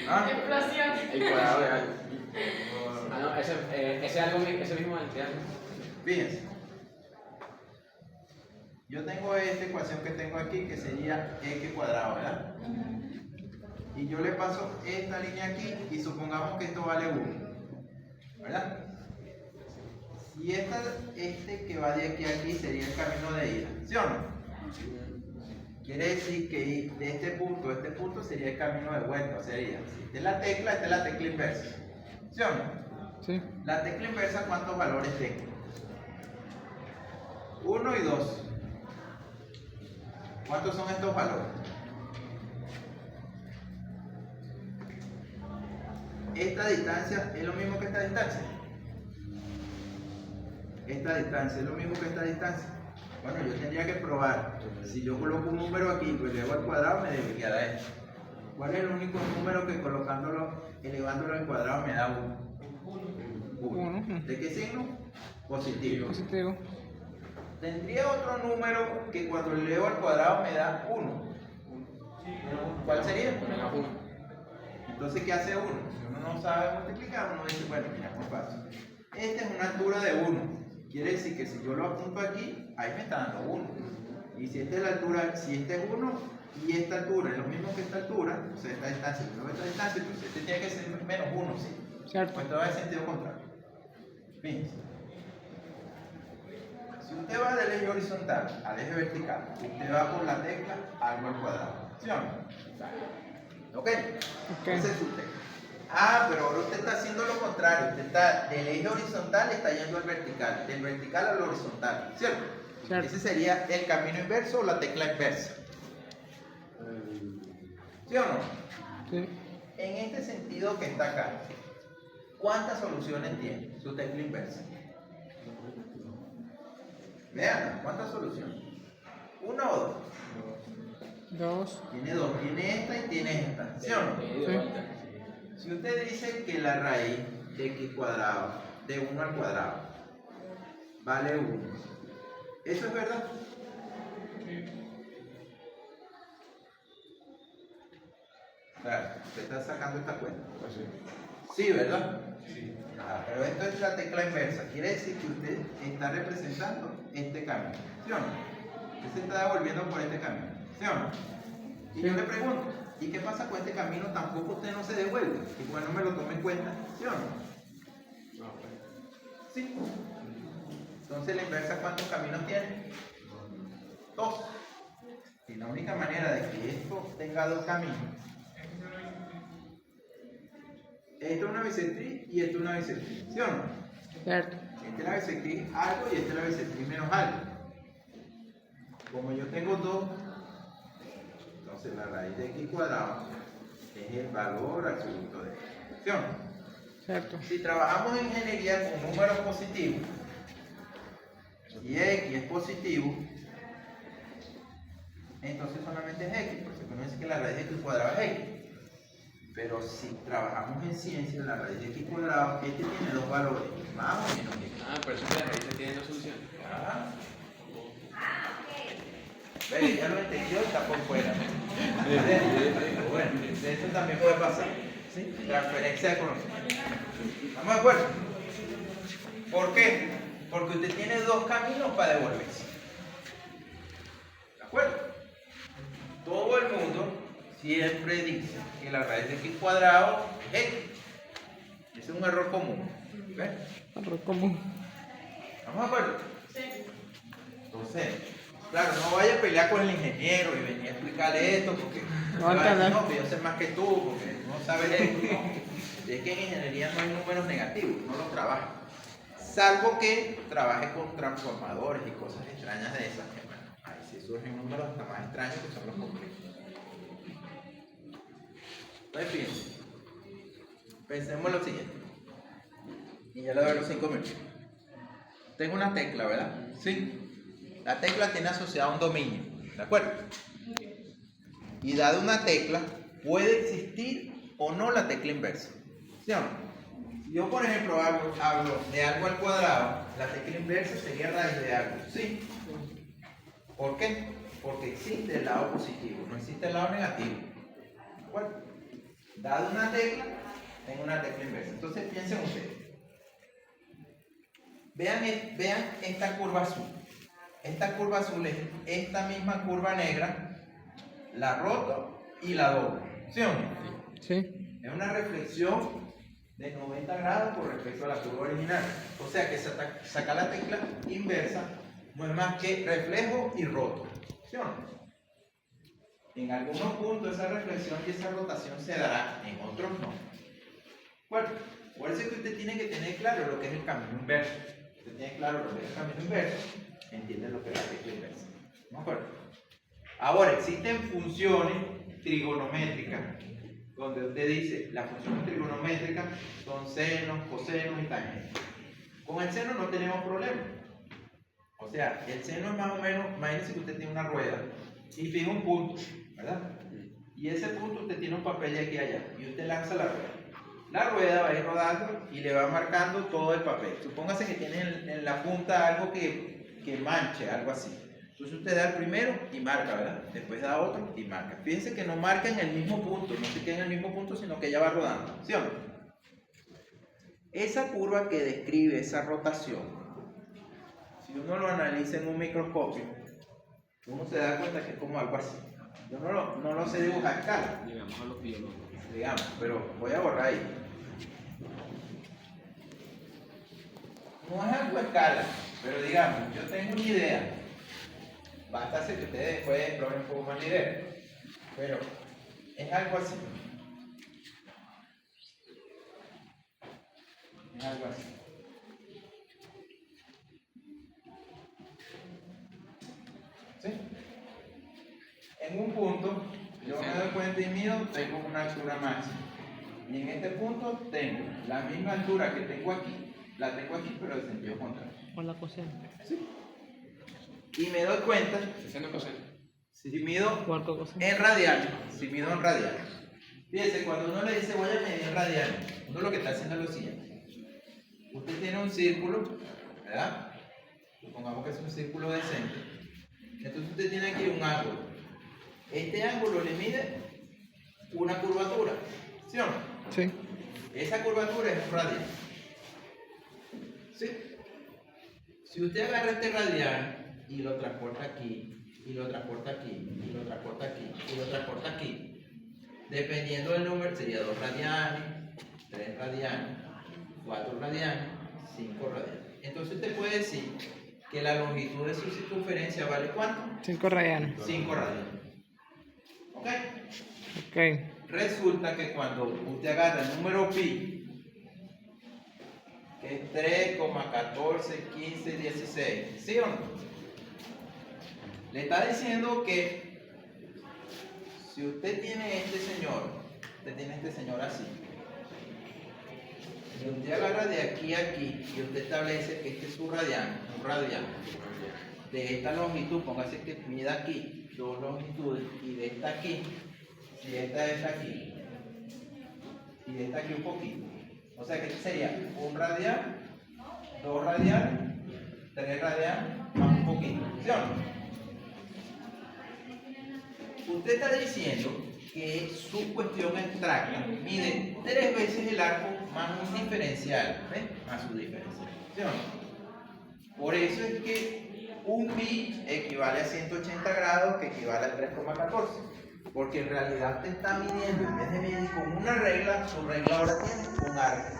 [SPEAKER 1] ¿Ah?
[SPEAKER 5] Explosión.
[SPEAKER 3] El cuadrado de algo. Ah, no, ese algo, ese mismo entidad.
[SPEAKER 1] Fíjense. Yo tengo esta ecuación que tengo aquí que sería x cuadrado, ¿verdad? Y yo le paso esta línea aquí y supongamos que esto vale 1, ¿verdad? Y este que va de aquí a aquí sería el camino de ida, ¿sí o no? Quiere decir que de este punto a este punto sería el camino de vuelta, sería, si esta es la tecla inversa, ¿sí o no?
[SPEAKER 2] Sí.
[SPEAKER 1] La tecla inversa, ¿cuántos valores tiene? 1 y 2. ¿Cuántos son estos valores? Esta distancia es lo mismo que esta distancia. Esta distancia es lo mismo que esta distancia. Bueno, yo tendría que probar. Si yo coloco un número aquí y lo elevo al cuadrado, me debe quedar esto. ¿Cuál es el único número que elevándolo al cuadrado me da 1? 1. ¿De qué signo? Positivo.
[SPEAKER 2] Positivo.
[SPEAKER 1] Tendría otro número que cuando lo elevo al cuadrado me da 1. ¿Cuál sería? Entonces, ¿qué hace 1? Si uno no sabe multiplicar, uno dice, bueno, mira, muy fácil. Esta es una altura de 1. Quiere decir que si yo lo apunto aquí, ahí me está dando 1. Y si esta es la altura, si este es 1 y esta altura es lo mismo que esta altura, o sea, esta distancia es lo mismo que esta distancia, pues este tiene que ser menos 1, ¿sí?
[SPEAKER 2] Cierto.
[SPEAKER 1] Pues todo va en sentido contrario. Fíjense. Si usted va del eje horizontal al eje vertical, usted va por la tecla algo al cuadrado. ¿Sí o no? ¿Ok? Esa es su tecla. Ah, pero ahora usted está haciendo lo contrario. Usted está del eje horizontal, está yendo al vertical. Del vertical al horizontal. ¿Cierto?
[SPEAKER 2] Cierto.
[SPEAKER 1] Ese sería el camino inverso o la tecla inversa. ¿Sí o no?
[SPEAKER 2] Sí.
[SPEAKER 1] En este sentido que está acá, ¿cuántas soluciones tiene su tecla inversa? Vean, ¿cuántas soluciones? ¿Una o dos?
[SPEAKER 2] 2.
[SPEAKER 1] Tiene dos, tiene esta y tiene esta, ¿sí o no? Si usted dice que la raíz de x cuadrado de 1 al cuadrado vale 1, ¿eso es verdad? Claro, usted está sacando esta cuenta. Sí, ¿verdad? Sí. Pero esto es la tecla inversa. Quiere decir que usted está representando este camino. ¿Sí o no? Usted se está devolviendo por este camino. ¿Sí o no? Y yo le pregunto, ¿y qué pasa con este camino? Tampoco usted no se devuelve. Y bueno, me lo tome en cuenta. ¿Sí o no? Sí. Entonces la inversa, ¿cuántos caminos tiene? 2. Y la única manera de que esto tenga dos caminos, esto es una bisectriz y esto es una bisectriz, ¿sí o no?
[SPEAKER 2] Cierto.
[SPEAKER 1] Esta es la bisectriz algo y esta es la bisectriz menos algo. Como yo tengo dos Entonces la raíz de x cuadrado es el valor absoluto de x. ¿Sí o no?
[SPEAKER 2] Cierto.
[SPEAKER 1] Si trabajamos en ingeniería con números positivos y x es positivo, entonces solamente es x, porque se conoce que la raíz de x cuadrado es x. Pero si trabajamos en ciencia, la raíz de x cuadrado, este tiene dos valores, más o menos x.
[SPEAKER 3] Pero eso que las raíces tienen dos soluciones.
[SPEAKER 1] Ah. Ve, ya lo entendió, está por fuera. Bueno, eso también puede pasar. ¿Sí? Transferencia de conocimiento. ¿Estamos de acuerdo? ¿Por qué? Porque usted tiene dos caminos para devolverse. ¿De acuerdo? Todo el mundo siempre dice que la raíz de x cuadrado es x. Ese es un error común. ¿Ves?
[SPEAKER 2] Error común.
[SPEAKER 1] ¿Estamos de acuerdo? Sí. Entonces, claro, no vaya a pelear con el ingeniero y venir a explicarle esto porque
[SPEAKER 2] No va a entender.
[SPEAKER 1] no, que yo sé más que tú, porque no sabes esto. No. Es que en ingeniería no hay números negativos, no los trabaja. Salvo que trabaje con transformadores y cosas extrañas de esas, que bueno, ahí sí surgen números hasta más extraños que son los complejos. Entonces, fíjense, pensemos lo siguiente. Y ya le doy los 5 minutos. Tengo una tecla, ¿verdad? Sí. La tecla tiene asociado un dominio, ¿de acuerdo? Y dada una tecla, puede existir o no la tecla inversa. ¿Sí o no? Si yo, por ejemplo, hablo de algo al cuadrado, la tecla inversa sería raíz de algo. ¿Sí? ¿Por qué? Porque existe el lado positivo, no existe el lado negativo. ¿De acuerdo? Dado una tecla, tengo una tecla inversa. Entonces piensen ustedes. Vean esta curva azul. Esta curva azul es esta misma curva negra, la roto y la doblo. ¿Sí o no?
[SPEAKER 2] Sí.
[SPEAKER 1] Es una reflexión de 90 grados con respecto a la curva original. O sea que sacar la tecla inversa no es más que reflejo y roto. ¿Sí o no? En algunos puntos esa reflexión y esa rotación se dará, en otros no. Bueno, por eso es que usted tiene que tener claro lo que es el camino inverso. Usted tiene claro lo que es el camino inverso, entiende lo que es la tecla inversa. ¿De acuerdo? Ahora, existen funciones trigonométricas, donde usted dice, las funciones trigonométricas son senos, cosenos y tangentes. Con el seno no tenemos problema. O sea, el seno es más o menos, imagínense que usted tiene una rueda y fija un punto, ¿verdad? Y ese punto usted tiene un papel de aquí a allá y usted lanza la rueda. La rueda va a ir rodando y le va marcando todo el papel. Supóngase que tiene en la punta algo que manche, algo así. Entonces usted da el primero y marca, ¿verdad? Después da otro y marca. Fíjense que no marca en el mismo punto, no se queda en el mismo punto, sino que ya va rodando. ¿Sí o no? Esa curva que describe esa rotación, si uno lo analiza en un microscopio, uno se da cuenta que es como algo así. Yo no lo sé dibujar a escala.
[SPEAKER 3] Llegamos a los biólogos.
[SPEAKER 1] Digamos, pero voy a borrar ahí. No es algo a escala, pero digamos, yo tengo una idea. Basta hacer que ustedes después exploren un poco más la idea. Pero es algo así. Es algo así. ¿Sí? En un punto, yo me doy cuenta y mío, tengo una altura máxima. Y en este punto tengo la misma altura que tengo aquí, la tengo aquí, pero en sentido contrario.
[SPEAKER 2] Con la coseno.
[SPEAKER 1] ¿Sí? Y me doy cuenta,
[SPEAKER 3] Seno coseno.
[SPEAKER 1] si mido
[SPEAKER 2] Cuarto coseno.
[SPEAKER 1] en radial, si mido en radial. Fíjense, cuando uno le dice voy a medir en radial, uno lo que está haciendo es lo siguiente. Usted tiene un círculo, ¿verdad? Supongamos que es un círculo decente. Entonces usted tiene aquí un ángulo. Este ángulo le mide una curvatura, ¿sí o no?
[SPEAKER 2] Sí.
[SPEAKER 1] Esa curvatura es un radial. ¿Sí? Si usted agarra este radial y lo transporta aquí, y lo transporta aquí, y lo transporta aquí, y lo transporta aquí, dependiendo del número, sería 2 radianes, 3 radianes, 4 radianes, 5 radianes. Entonces usted puede decir que la longitud de su circunferencia vale ¿cuánto?
[SPEAKER 2] 5 radianes.
[SPEAKER 1] 5 radianes. ¿Ok?
[SPEAKER 2] Ok.
[SPEAKER 1] Resulta que cuando usted agarra el número pi, que es 3,141516, ¿sí o no? Le está diciendo que si usted tiene este señor así, y usted agarra de aquí a aquí, y usted establece que este es un radiano, de esta longitud, póngase que mida aquí 2 longitudes, y de esta aquí, si esta es aquí, y de esta aquí un poquito. O sea que este sería un radial, 2 radiales, 3 radiales, más un poquito. ¿Sí o no? Usted está diciendo que su cuestión abstracta mide 3 veces el arco más un diferencial, ¿ves? Más su diferencial. ¿Sí o no? Por eso es que un pi equivale a 180 grados, que equivale a 3,14. Porque en realidad te está midiendo, en vez de medir con una regla, su regla ahora tiene un arco.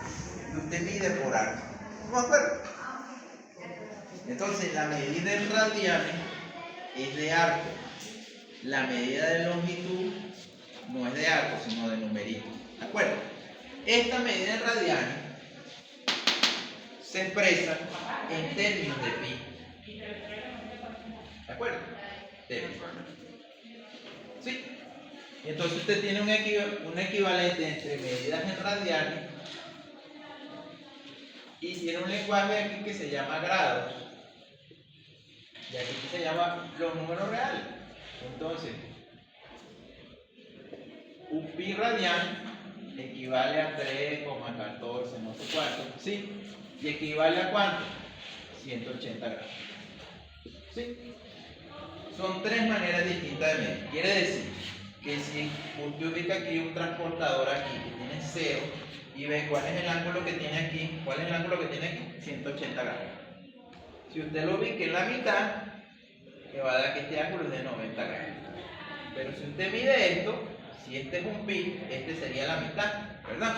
[SPEAKER 1] Y usted mide por arco. ¿No me acuerdo? Entonces la medida en radianes es de arco. La medida de longitud no es de arco, sino de numerito. ¿De acuerdo? Esta medida en radianes se expresa en términos de pi. ¿De acuerdo? De pi. ¿Sí? Y entonces usted tiene un equivalente entre medidas en radianes y tiene un lenguaje aquí que se llama grados. Y aquí se llama los números reales. Entonces, un pi radian equivale a 3,14, no sé cuánto, ¿sí? ¿Y equivale a cuánto? 180 grados. ¿Sí? Son 3 maneras distintas de medir. Quiere decir que si usted ubica aquí un transportador aquí que tiene 0 y ve cuál es el ángulo que tiene aquí, 180 grados. Si usted lo ubica en la mitad, le va a dar que este ángulo es de 90 grados. Pero si usted mide esto, si este es un pi, este sería la mitad, ¿verdad?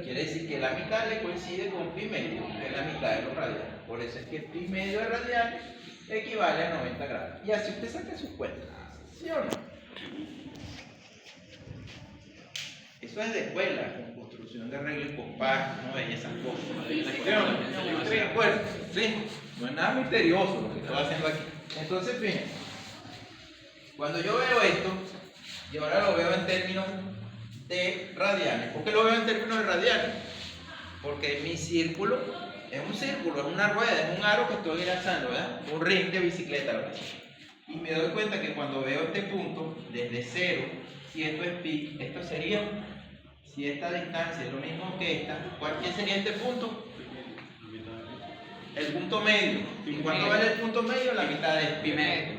[SPEAKER 1] Quiere decir que la mitad le coincide con pi medio, que es la mitad de los radianes. Por eso es que pi medio de radianes equivale a 90 grados. Y así usted saca sus cuentas. ¿Sí o no? Eso es de escuela, con construcción de regla y compás, no veis esas cosas. ¿Sí o no? ¿Sí? ¿De acuerdo? Sí. No es nada misterioso lo que estoy haciendo aquí. Entonces, fíjense, cuando yo veo esto, y ahora lo veo en términos de radianes. ¿Por qué lo veo en términos de radianes? Porque mi círculo es un círculo, es una rueda, es un aro que estoy lanzando, ¿verdad? Un ring de bicicleta, lo que sea. Y me doy cuenta que cuando veo este punto, desde 0, si esto es pi, esto sería, si esta distancia es lo mismo que esta, ¿cuál sería este punto? El punto medio. ¿Y cuánto vale el punto medio? La mitad de pi medio.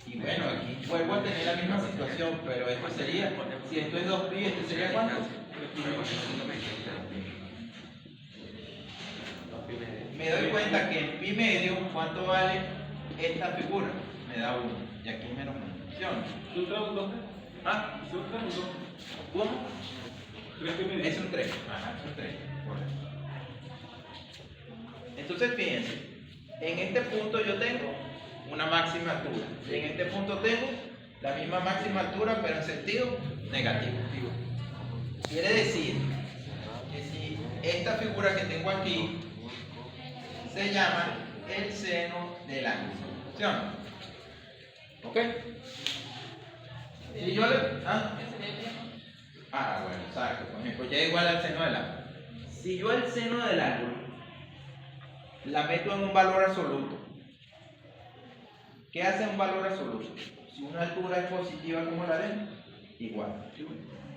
[SPEAKER 1] Y bueno, aquí vuelvo a tener la misma situación, pero esto sería, si esto es 2pi, ¿esto sería cuánto? Me doy cuenta que en pi medio, ¿cuánto vale esta figura? Me da 1, y aquí menos 1. ¿Ah? ¿Cómo? Es un 3. Ajá, es un 3. Entonces fíjense, en este punto yo tengo una máxima altura, y en este punto tengo la misma máxima altura, pero en sentido negativo. Quiere decir que si esta figura que tengo aquí se llama el seno del ángulo, ¿sí o no? ¿Ok? Si yo le... bueno, exacto, por ejemplo, ya igual al seno del ángulo. Si yo el seno del ángulo la meto en un valor absoluto, ¿qué hace un valor absoluto? Si una altura es positiva, ¿cómo la ven? Igual.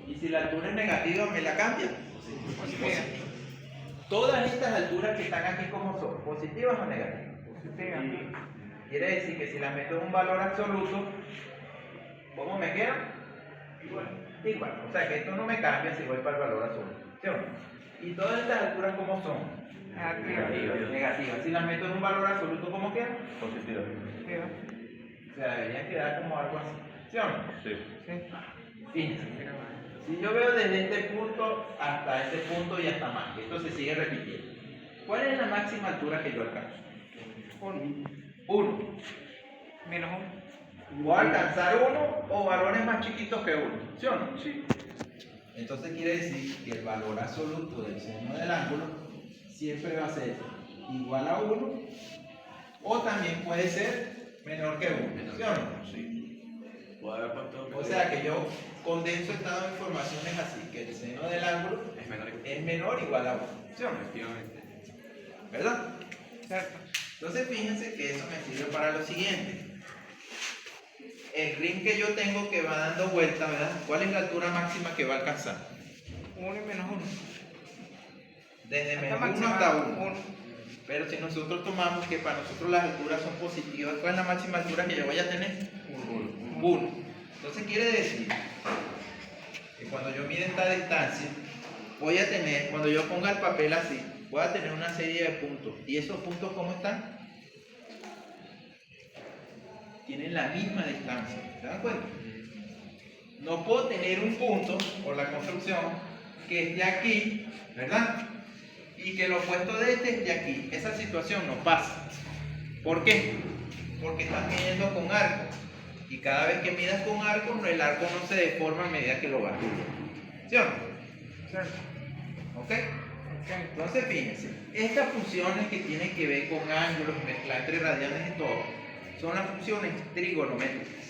[SPEAKER 1] Y si la altura es negativa, ¿me la cambia? Positiva. Todas estas alturas que están aquí, ¿cómo son? ¿Positivas o negativas? Positivas. Quiere decir que si la meto en un valor absoluto, ¿cómo me queda? Igual. O sea que esto no me cambia si voy para el valor absoluto. ¿Sí o no? ¿Y todas estas alturas cómo son? Negativas. Si las meto en un valor absoluto, ¿cómo queda? Positiva. O sea, debería quedar como algo así. ¿Sí o no? Sí. Fíjense. Si yo veo desde este punto hasta este punto y hasta más, esto se sigue repitiendo. ¿Cuál es la máxima altura que yo alcanzo? 1.
[SPEAKER 2] Menos 1.
[SPEAKER 1] ¿Voy a alcanzar 1 o valores más chiquitos que 1? ¿Sí o no? Sí. Entonces quiere decir que el valor absoluto del seno del ángulo siempre va a ser igual a 1 o también puede ser menor que 1. ¿Sí o no? Sí. O sea que yo condenso estado de informaciones así, que el seno del ángulo es menor o igual a 1. ¿Sí o no? ¿Verdad?
[SPEAKER 2] Cierto.
[SPEAKER 1] Entonces fíjense que eso me sirve para lo siguiente. El ring que yo tengo que va dando vuelta, ¿verdad? ¿Cuál es la altura máxima que va a alcanzar?
[SPEAKER 2] 1 y menos 1.
[SPEAKER 1] Desde menos 1 hasta 1. Pero si nosotros tomamos que para nosotros las alturas son positivas, ¿cuál es la máxima altura que yo voy a tener? 1. Entonces quiere decir que cuando yo mide esta distancia, voy a tener, cuando yo ponga el papel así, voy a tener una serie de puntos. ¿Y esos puntos cómo están? Tienen la misma distancia. ¿Se dan cuenta? No puedo tener un punto por la construcción que esté aquí, ¿verdad? Y que el opuesto de este esté aquí. Esa situación no pasa. ¿Por qué? Porque estás midiendo con arco. Y cada vez que midas con arco, el arco no se deforma a medida que lo vas. ¿Sí o no?
[SPEAKER 2] Cierto.
[SPEAKER 1] ¿Ok? Entonces fíjense, estas funciones que tienen que ver con ángulos, mezcla entre radianes y todo, son las funciones trigonométricas.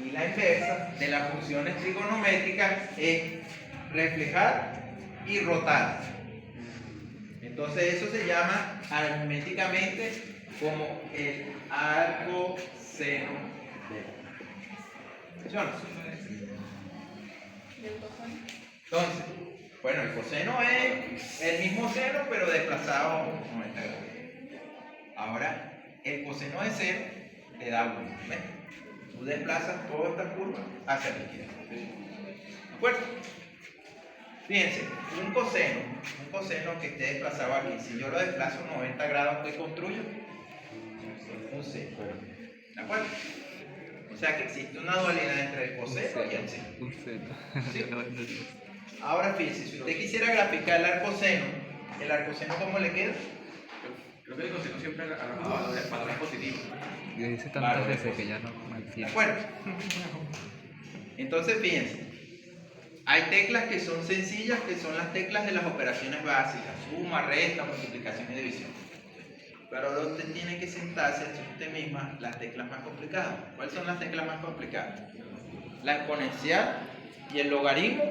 [SPEAKER 1] Y la inversa de las funciones trigonométricas es reflejar y rotar. Entonces eso se llama aritméticamente como el arco seno de. ¿Sí o no? Entonces, bueno, el coseno es el mismo seno pero desplazado 90 grados. Ahora, el coseno de 0 te da 1. ¿Ves? Tú desplazas toda esta curva hacia la izquierda. ¿De acuerdo? Fíjense, un coseno que esté desplazado aquí, si yo lo desplazo 90 grados, ¿qué construyo? Un seno. ¿De acuerdo? O sea que existe una dualidad entre el coseno y el seno.
[SPEAKER 4] Un seno.
[SPEAKER 1] ¿Sí? Ahora fíjense, si usted quisiera graficar el arcoseno ¿cómo le queda?
[SPEAKER 3] Creo que el coseno siempre a valores positivos.
[SPEAKER 4] Yo hice tantas
[SPEAKER 1] Claro,
[SPEAKER 4] veces que ya no me
[SPEAKER 1] ¿De
[SPEAKER 4] entiendo.
[SPEAKER 1] acuerdo? Entonces fíjense, hay teclas que son sencillas, que son las teclas de las operaciones básicas, suma, resta, multiplicación y división. Pero ahora usted tiene que sentarse a hacer usted misma las teclas más complicadas. ¿Cuáles son las teclas más complicadas? La exponencial y el logaritmo,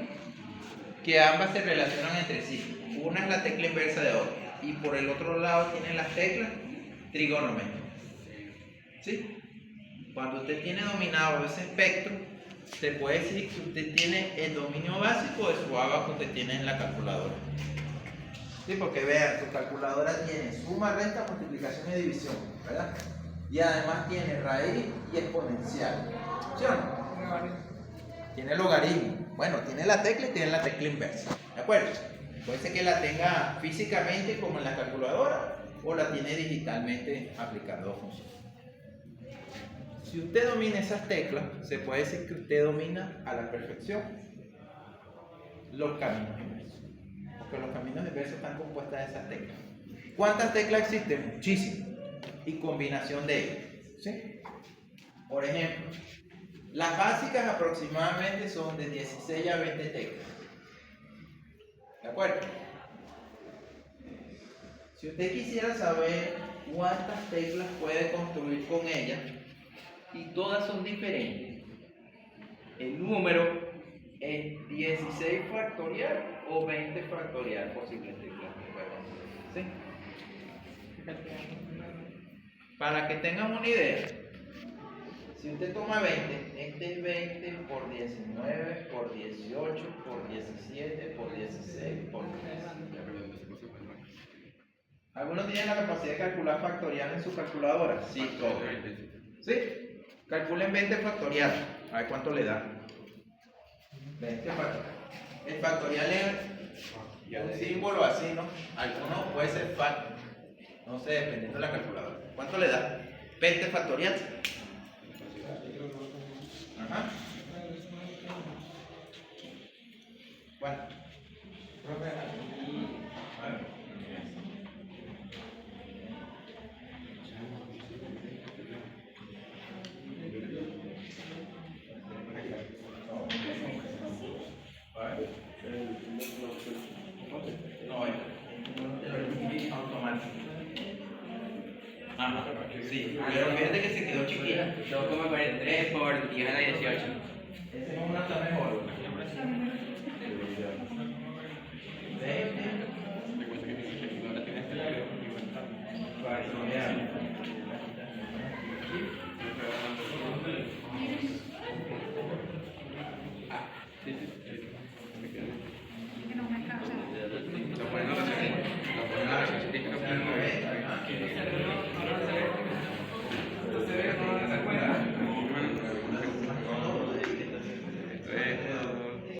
[SPEAKER 1] que ambas se relacionan entre sí. Una es la tecla inversa de otra. Y por el otro lado tienen las teclas trigonométricas. ¿Sí? Cuando usted tiene dominado ese espectro, se puede decir que usted tiene el dominio básico de su abaco que tiene en la calculadora. Sí, porque vean, su calculadora tiene suma, resta, multiplicación y división, ¿verdad? Y además tiene raíz y exponencial. ¿Sí o no? Tiene logaritmo. Bueno, tiene la tecla y tiene la tecla inversa. ¿De acuerdo? Puede ser que la tenga físicamente como en la calculadora o la tiene digitalmente aplicando funciones. Si usted domina esas teclas, se puede decir que usted domina a la perfección los caminos inversos. Porque los caminos inversos están compuestos de esas teclas. ¿Cuántas teclas existen? Muchísimas. Y combinación de ellas. ¿Sí? Por ejemplo, las básicas aproximadamente son de 16 a 20 teclas. ¿De acuerdo? Si usted quisiera saber cuántas teclas puede construir con ellas, y todas son diferentes, el número es 16 factorial o 20 factorial posibles teclas que puede construir. ¿Sí? Para que tengan una idea, si usted toma 20, este es 20 por 19, por 18, por 17, por 16, por 13. ¿Algunos tienen la capacidad de calcular factorial en su calculadora? Sí, todos. ¿Sí? Calculen 20 factorial. A ver cuánto le da. 20 factorial. El factorial es un símbolo así, ¿no? Alguno puede ser fact. No sé, dependiendo de la calculadora. ¿Cuánto le da? 20 factorial. Ajá. Bueno. A ver. No, automático. Ajá. Sí, pero fíjate que se quedó chiquita.
[SPEAKER 3] Yo como por 3 por 10 a la 18.
[SPEAKER 1] Ese número está mejor.